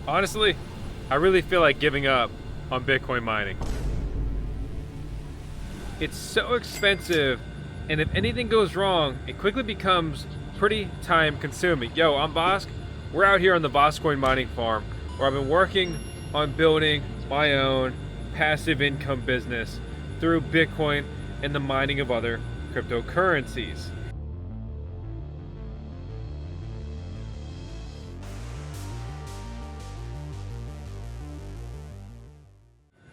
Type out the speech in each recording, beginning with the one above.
Honestly, I really feel like giving up on Bitcoin mining. It's so expensive, and if anything goes wrong, it quickly becomes pretty time consuming. Yo, I'm Vosk. We're out here on the VoskCoin mining farm, where I've been working on building my own passive income business through Bitcoin and the mining of other cryptocurrencies.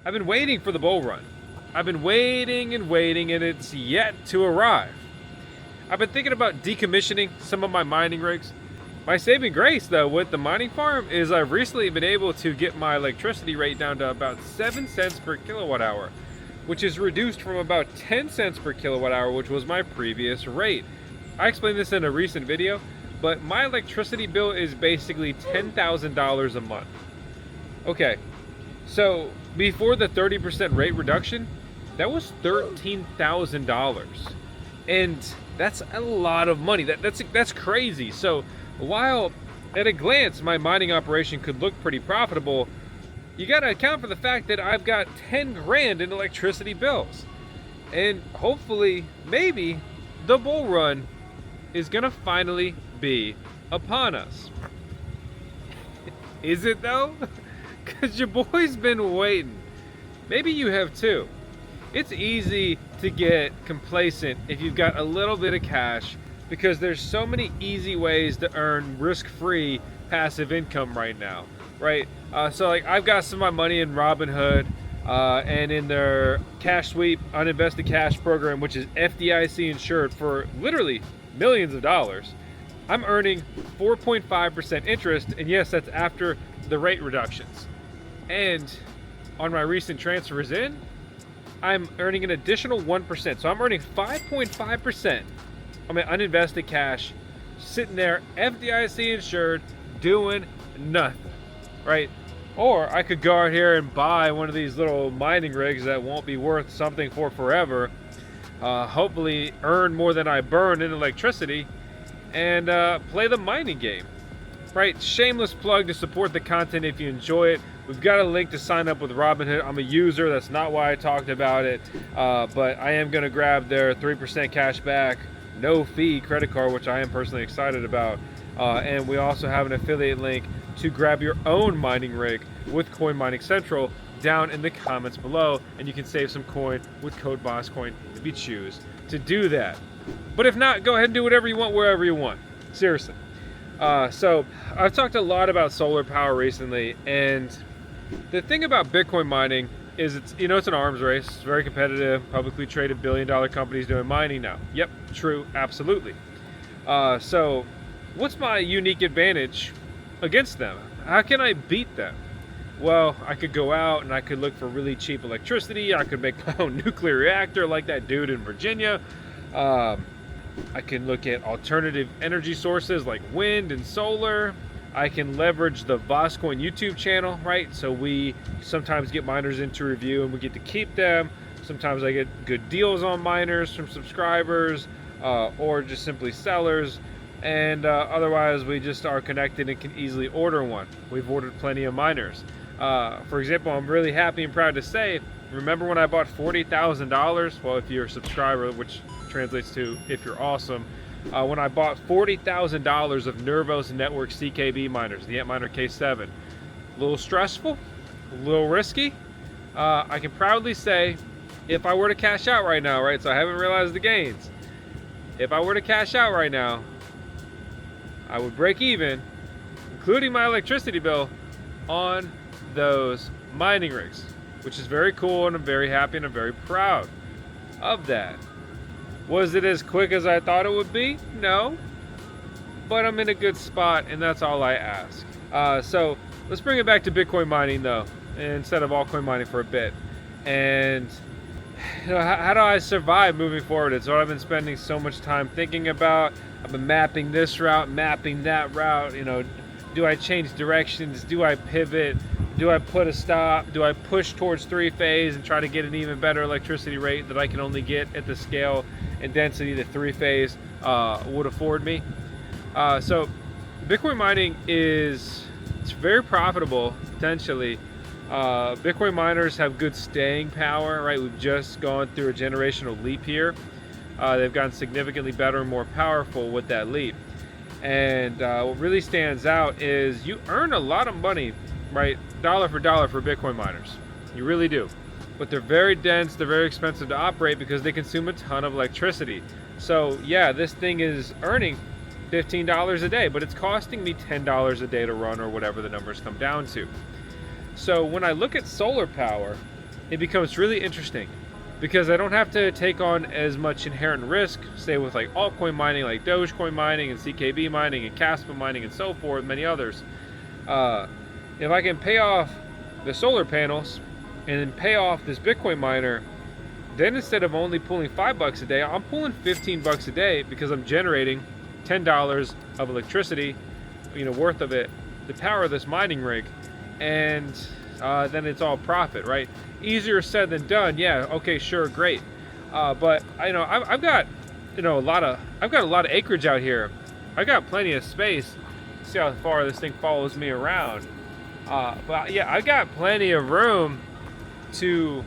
I've been waiting for the bull run. I've been waiting and waiting, and it's yet to arrive. I've been thinking about decommissioning some of my mining rigs. My saving grace, though, with the mining farm is I've recently been able to get my electricity rate down to about 7 cents per kilowatt hour, which is reduced from about 10 cents per kilowatt hour, which was my previous rate. I explained this in a recent video, but my electricity bill is basically $10,000 a month. Okay, so before the 30% rate reduction, that was $13,000. And that's a lot of money. That's crazy. So while at a glance my mining operation could look pretty profitable, you got to account for the fact that I've got 10 grand in electricity bills. And hopefully, maybe, the bull run is going to finally be upon us. Is it though? Because your boy's been waiting. Maybe you have too. It's easy to get complacent if you've got a little bit of cash, because there's so many easy ways to earn risk-free passive income right now, right? So like I've got some of my money in Robinhood and in their cash sweep uninvested cash program, which is FDIC insured for literally millions of dollars. I'm earning 4.5% interest, and yes, that's after the rate reductions. And on my recent transfers in, I'm earning an additional 1%. So I'm earning 5.5% on my uninvested cash, sitting there, FDIC insured, doing nothing, right? Or I could go out here and buy one of these little mining rigs that won't be worth something for forever, hopefully earn more than I burn in electricity, and play the mining game, right? Shameless plug to support the content if you enjoy it. We've got a link to sign up with Robinhood. I'm a user. That's not why I talked about it. But I am going to grab their 3% cash back, no fee credit card, which I am personally excited about. And we also have an affiliate link to grab your own mining rig with Coin Mining Central down in the comments below. And you can save some coin with code VoskCoin if you choose to do that. But if not, go ahead and do whatever you want, wherever you want. Seriously. So I've talked a lot about solar power recently, and the thing about Bitcoin mining is it's an arms race. It's very competitive. Publicly traded billion-dollar companies doing mining now. Yep, true, absolutely. So what's my unique advantage against them? How can I beat them? Well, I could go out and I could look for really cheap electricity. I could make my own nuclear reactor like that dude in Virginia. I can look at alternative energy sources like wind and solar. I can leverage the VoskCoin YouTube channel, right? So we sometimes get miners into review and we get to keep them. Sometimes I get good deals on miners from subscribers or just simply sellers. And otherwise, we just are connected and can easily order one. We've ordered plenty of miners. For example, I'm really happy and proud to say, remember when I bought $40,000? Well, if you're a subscriber, which translates to if you're awesome, when I bought $40,000 of Nervos Network CKB miners, the Antminer K7. A little stressful, a little risky. I can proudly say, if I were to cash out right now, right, so I haven't realized the gains. If I were to cash out right now, I would break even, including my electricity bill, on those mining rigs, which is very cool, and I'm very happy and I'm very proud of that. Was it as quick as I thought it would be? No, but I'm in a good spot, and that's all I ask. So let's bring it back to Bitcoin mining though, instead of altcoin mining for a bit. And how do I survive moving forward? It's what I've been spending so much time thinking about. I've been mapping this route, mapping that route. Do I change directions? Do I pivot? Do I put a stop? Do I push towards 3-phase and try to get an even better electricity rate that I can only get at the scale and density that 3-phase would afford me? So Bitcoin mining is It's very profitable, potentially. Bitcoin miners have good staying power, right? We've just gone through a generational leap here. They've gotten significantly better and more powerful with that leap. And what really stands out is you earn a lot of money, right? Dollar for Bitcoin miners. You really do. But they're very dense, they're very expensive to operate because they consume a ton of electricity. So yeah, this thing is earning $15 a day, but it's costing me $10 a day to run, or whatever the numbers come down to. So when I look at solar power, it becomes really interesting because I don't have to take on as much inherent risk, say with like altcoin mining, like Dogecoin mining and CKB mining and Caspa mining and so forth, many others. If I can pay off the solar panels and then pay off this Bitcoin miner, then instead of only pulling $5 a day, I'm pulling $15 a day because I'm generating $10 of electricity, worth of it, to power this mining rig, and then it's all profit, right? Easier said than done. Yeah, okay, sure, great. But I've got a lot of acreage out here. I've got plenty of space. See how far this thing follows me around. But yeah, I've got plenty of room to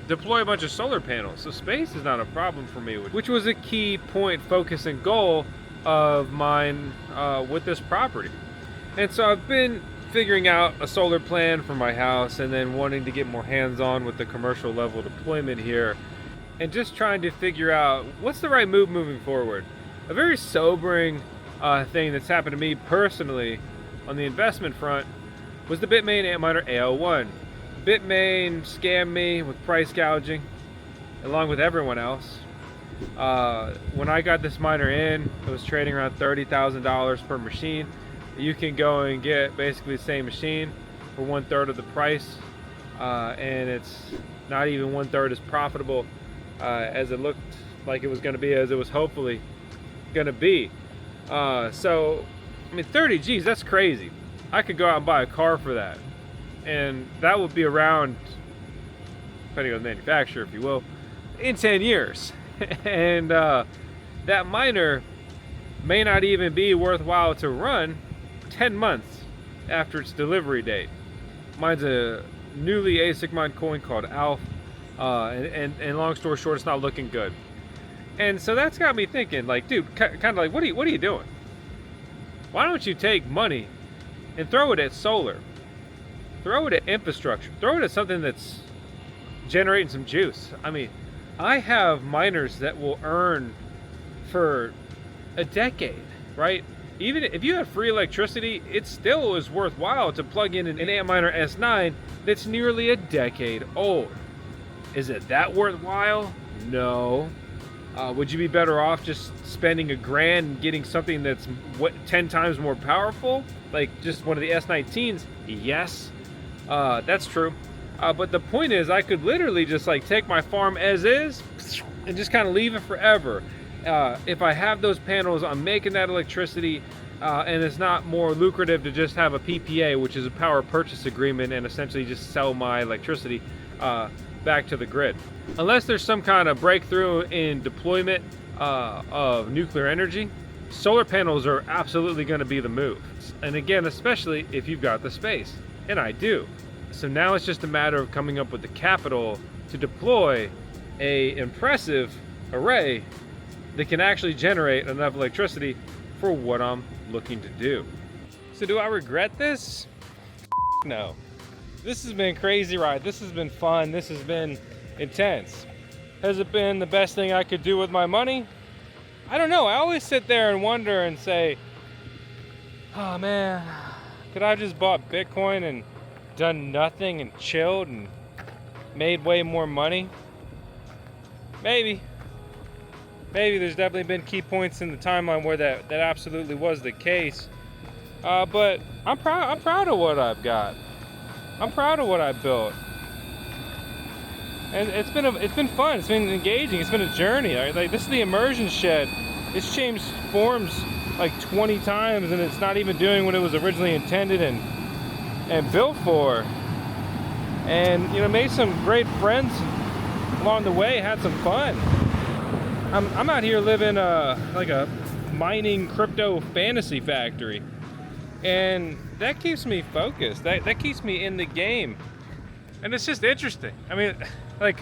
deploy a bunch of solar panels. So space is not a problem for me, which was a key point, focus, and goal of mine with this property. And so I've been figuring out a solar plan for my house and then wanting to get more hands-on with the commercial level deployment here and just trying to figure out what's the right move moving forward. A very sobering thing that's happened to me personally on the investment front was the Bitmain Antminer AL1. Bitmain scammed me with price gouging along with everyone else. When I got this miner in, it was trading around $30,000 per machine. You can go and get basically the same machine for 1/3 of the price, and it's not even 1/3 as profitable as it looked like it was going to be, as it was hopefully going to be. So, I mean, 30 G's, that's crazy. I could go out and buy a car for that, and that would be around, depending on the manufacturer, if you will, in 10 years. And that miner may not even be worthwhile to run 10 months after its delivery date. Mine's a newly ASIC mined coin called ALF, and long story short, it's not looking good. And so that's got me thinking, like, dude, kind of like, what are you doing? Why don't you take money and throw it at solar? Throw it at infrastructure. Throw it at something that's generating some juice. I mean, I have miners that will earn for a decade, right? Even if you have free electricity, it still is worthwhile to plug in an Antminer S9 that's nearly a decade old. Is it that worthwhile? No. Would you be better off just spending $1,000 and getting something that's 10 times more powerful? Like just one of the S19s? Yes, that's true. But the point is, I could literally just like take my farm as is and just kind of leave it forever. If I have those panels, I'm making that electricity, and it's not more lucrative to just have a PPA, which is a power purchase agreement, and essentially just sell my electricity back to the grid. Unless there's some kind of breakthrough in deployment of nuclear energy, solar panels are absolutely going to be the move. And again, especially if you've got the space, and I do. So now it's just a matter of coming up with the capital to deploy a impressive array that can actually generate enough electricity for what I'm looking to do. So do I regret this? No. This has been a crazy ride. This has been fun. This has been intense. Has it been the best thing I could do with my money? I don't know. I always sit there and wonder and say, oh man, could I have just bought Bitcoin and done nothing and chilled and made way more money? Maybe there's definitely been key points in the timeline where that absolutely was the case. But I'm proud of what I've got. I'm proud of what I built. And it's been fun. It's been engaging. It's been a journey. Like, this is the immersion shed. It's changed forms like 20 times, and it's not even doing what it was originally intended and built for. And made some great friends along the way. Had some fun. I'm out here living like a mining crypto fantasy factory, and that keeps me focused. That keeps me in the game. And it's just interesting. I mean, like,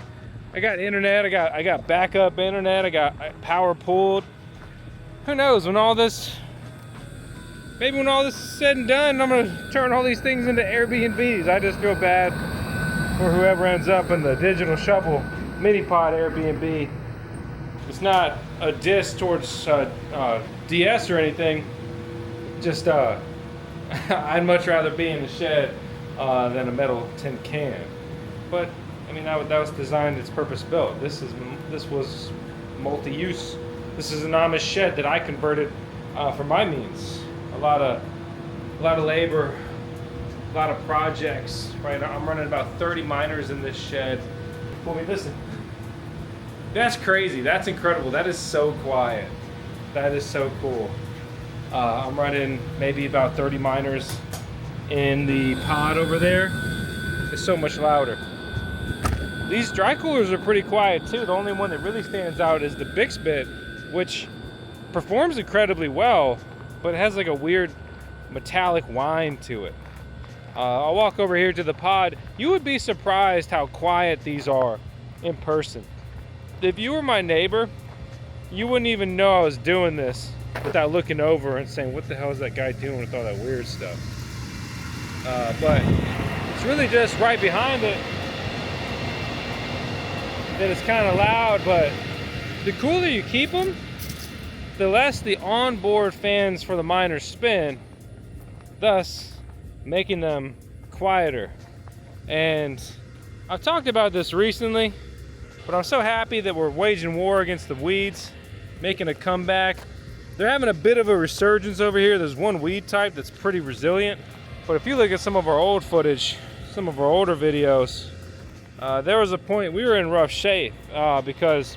I got internet, I got backup internet, I got power pulled. Who knows, when all this is said and done, I'm gonna turn all these things into Airbnbs. I just feel bad for whoever ends up in the digital shovel mini pod Airbnb. It's not a diss towards DS or anything. Just I'd much rather be in the shed than a metal tin can. But I mean, that was designed, it's purpose built. This was multi-use. This is an Amish shed that I converted for my means. A lot of labor, a lot of projects. Right, I'm running about 30 miners in this shed. Well, listen, that's crazy. That's incredible. That is so quiet. That is so cool. I'm running maybe about 30 miners in the pod over there. It's so much louder. These dry coolers are pretty quiet too. The only one that really stands out is the Bixbit, which performs incredibly well, but it has like a weird metallic whine to it. I'll walk over here to the pod. You would be surprised how quiet these are in person. If you were my neighbor, you wouldn't even know I was doing this without looking over and saying, what the hell is that guy doing with all that weird stuff? But it's really just right behind it that it's kind of loud. But the cooler you keep them, the less the onboard fans for the miners spin, thus making them quieter. And I've talked about this recently, but I'm so happy that we're waging war against the weeds, making a comeback. They're having a bit of a resurgence over here. There's one weed type that's pretty resilient, but if you look at some of our old footage, some of our older videos, there was a point we were in rough shape because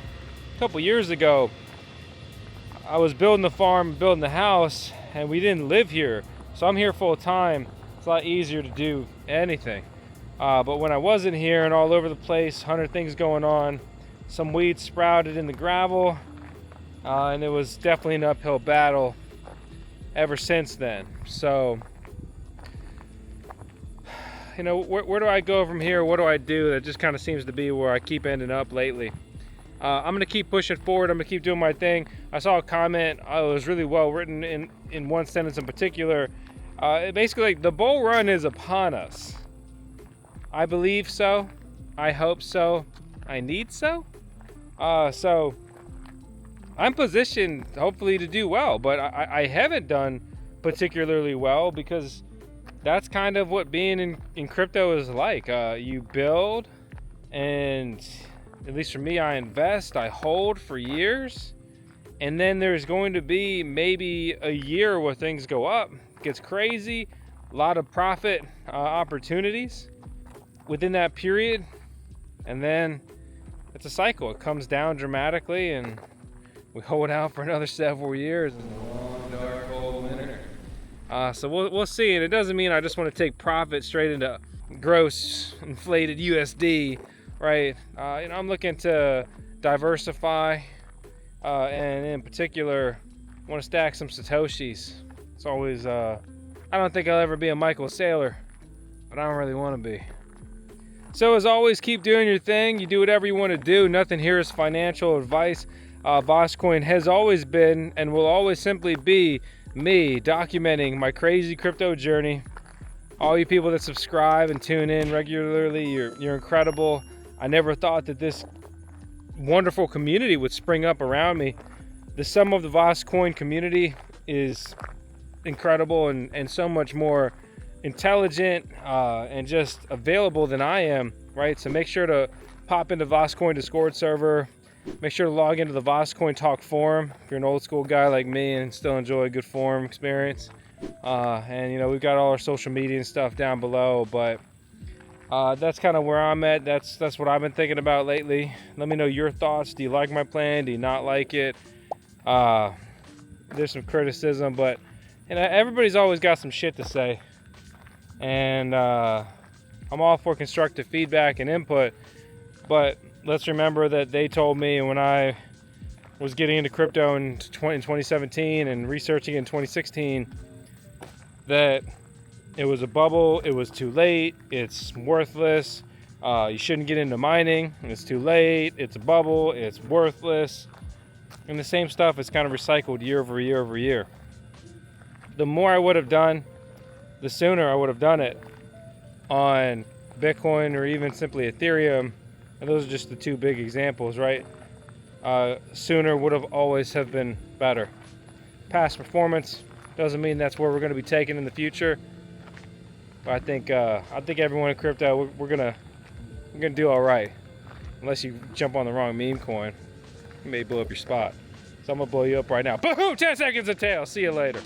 a couple years ago I was building the farm, building the house, and we didn't live here. So I'm here full time. It's a lot easier to do anything. But when I wasn't here and all over the place, 100 things going on, some weeds sprouted in the gravel, and it was definitely an uphill battle ever since then. So, you know, where do I go from here? What do I do? That just kind of seems to be where I keep ending up lately. I'm gonna keep pushing forward. I'm gonna keep doing my thing. I saw a comment, it was really well written in one sentence in particular. Basically, like, the bull run is upon us. I believe so. I hope so. I need so. So I'm positioned hopefully to do well, but I haven't done particularly well because that's kind of what being in crypto is like. You build, and at least for me, I invest, I hold for years, and then there's going to be maybe a year where things go up, gets crazy, a lot of profit opportunities within that period, and then it's a cycle. It comes down dramatically, and we hold out for another several years. And a long, dark, cold winter. So we'll see, and it doesn't mean I just want to take profit straight into gross inflated USD, right? You know, I'm looking to diversify, and in particular, want to stack some Satoshis. It's always, I don't think I'll ever be a Michael Saylor, but I don't really want to be. So as always, keep doing your thing. You do whatever you want to do. Nothing here is financial advice. VoskCoin has always been and will always simply be me documenting my crazy crypto journey. All you people that subscribe and tune in regularly, you're incredible. I never thought that this wonderful community would spring up around me. The sum of the VoskCoin community is incredible and so much more intelligent and just available than I am, right? So make sure to pop into VoskCoin Discord server. Make sure to log into the VoskCoin Talk forum if you're an old school guy like me and still enjoy a good forum experience. And you know, we've got all our social media and stuff down below, but that's kind of where I'm at. That's what I've been thinking about lately. Let me know your thoughts. Do you like my plan? Do you not like it? There's some criticism, but you know, everybody's always got some shit to say. And I'm all for constructive feedback and input, but let's remember that they told me when I was getting into crypto in 2017 and researching in 2016 that It was a bubble. It was too late. It's worthless. You shouldn't get into mining. It's too late. It's a bubble. It's worthless. And the same stuff is kind of recycled year over year over year. The more I would have done, the sooner I would have done it on Bitcoin or even simply Ethereum. And those are just the two big examples, right? Sooner would have always have been better. Past performance doesn't mean that's where we're going to be taken in the future. But I think everyone in crypto, we're gonna do all right, unless you jump on the wrong meme coin. You may blow up your spot. So I'm gonna blow you up right now. Boom! 10 seconds of tail. See you later.